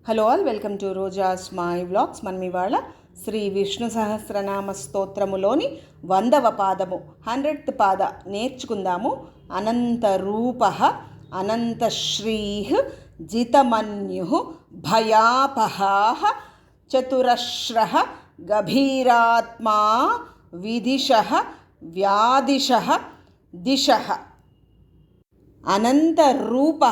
Hello all, welcome to Roja's my vlogs. మనం ఇవాళ శ్రీ విష్ణు సహస్రనామ స్తోత్రములోని 100వ పాదము 100th పాద నేర్చుకుందాము. అనంత రూప అనంత శ్రీ జితమన్యు భయాపహా చతురశ్ర గభీరాత్మా విదిశ వ్యాదిశ దిశ. అనంత రూప,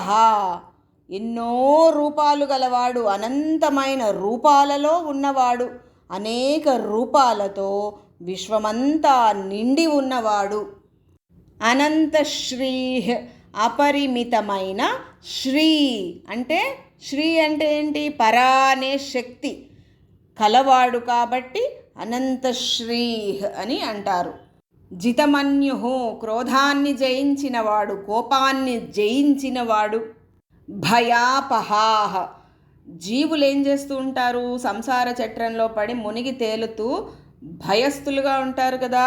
ఎన్నో రూపాలు గలవాడు, అనంతమైన రూపాలలో ఉన్నవాడు, అనేక రూపాలతో విశ్వమంతా నిండి ఉన్నవాడు. అనంత శ్రీ, అపరిమితమైన శ్రీ అంటే ఏంటి? పరా అనే శక్తి కలవాడు కాబట్టి అనంత శ్రీ అని అంటారు. జితమన్యు, క్రోధాన్ని జయించినవాడు, కోపాన్ని జయించినవాడు. భయాపహాహ, జీవులు ఏం చేస్తూ ఉంటారు? సంసార చట్రంలో పడి మునిగి తేలుతూ భయస్థులుగా ఉంటారు కదా.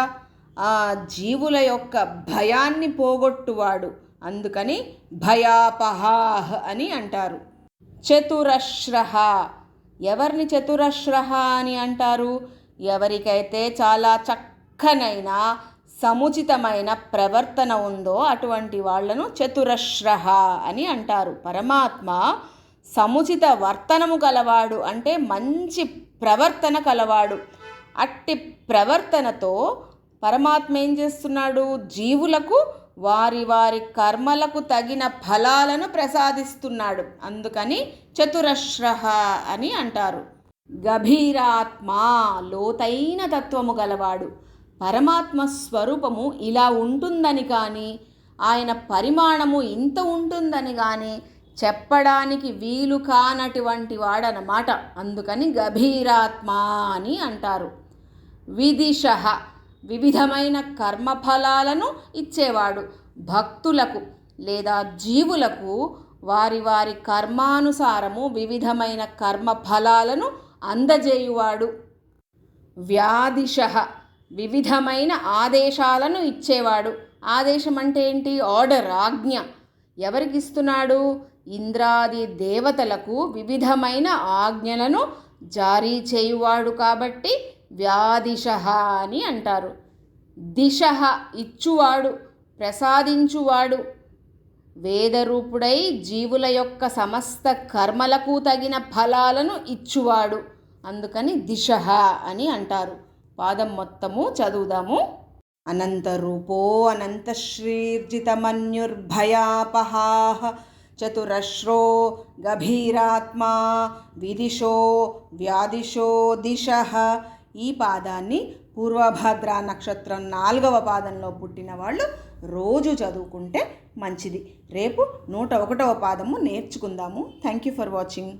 ఆ జీవుల యొక్క భయాన్ని పోగొట్టువాడు, అందుకని భయాపహాహ అని అంటారు. చతురశ్రః, ఎవరిని చతురశ్రః అని అంటారు? ఎవరికైతే చాలా చక్కనైన సముచితమైన ప్రవర్తన ఉందో అటువంటి వాళ్లను చతురశ్రః అని అంటారు. పరమాత్మ సముచిత వర్తనము కలవాడు, అంటే మంచి ప్రవర్తన కలవాడు. అట్టి ప్రవర్తనతో పరమాత్మ ఏం చేస్తున్నాడు? జీవులకు వారి వారి కర్మలకు తగిన ఫలాలను ప్రసాదిస్తున్నాడు, అందుకని చతురశ్రః అని అంటారు. గభీరాత్మ, లోతైన తత్వము గలవాడు. పరమాత్మ స్వరూపము ఇలా ఉంటుందని కానీ, ఆయన పరిమాణము ఇంత ఉంటుందని కానీ చెప్పడానికి వీలు కానటువంటి వాడనమాట, అందుకని గభీరాత్మ అని అంటారు. విదిశ, వివిధమైన కర్మఫలాలను ఇచ్చేవాడు. భక్తులకు లేదా జీవులకు వారి వారి కర్మానుసారము వివిధమైన కర్మఫలాలను అందజేయువాడు. వ్యాదిశ, వివిధమైన ఆదేశాలను ఇచ్చేవాడు. ఆదేశం అంటే ఏంటి? ఆర్డర్, ఆజ్ఞ. ఎవరికి ఇస్తున్నాడు? ఇంద్రాది దేవతలకు వివిధమైన ఆజ్ఞలను జారీ చేయువాడు కాబట్టి వ్యాదిశ అని అంటారు. దిశ, ఇచ్చువాడు, ప్రసాదించువాడు. వేదరూపుడై జీవుల యొక్క సమస్త కర్మలకు తగిన ఫలాలను ఇచ్చువాడు, అందుకని దిశ అని అంటారు. పాదం మొత్తము చదువుదాము. అనంత రూపో అనంత శ్రీర్జితమన్యుర్భయాపహాః చతురశ్రో గభీరాత్మా విదిశో వ్యాదిశో దిశః. ఈ పాదాన్ని పూర్వభద్ర నక్షత్రం 4వ పాదంలో పుట్టిన వాళ్ళు రోజు చదువుకుంటే మంచిది. రేపు 101వ పాదము నేర్చుకుందాము. Thank you for watching.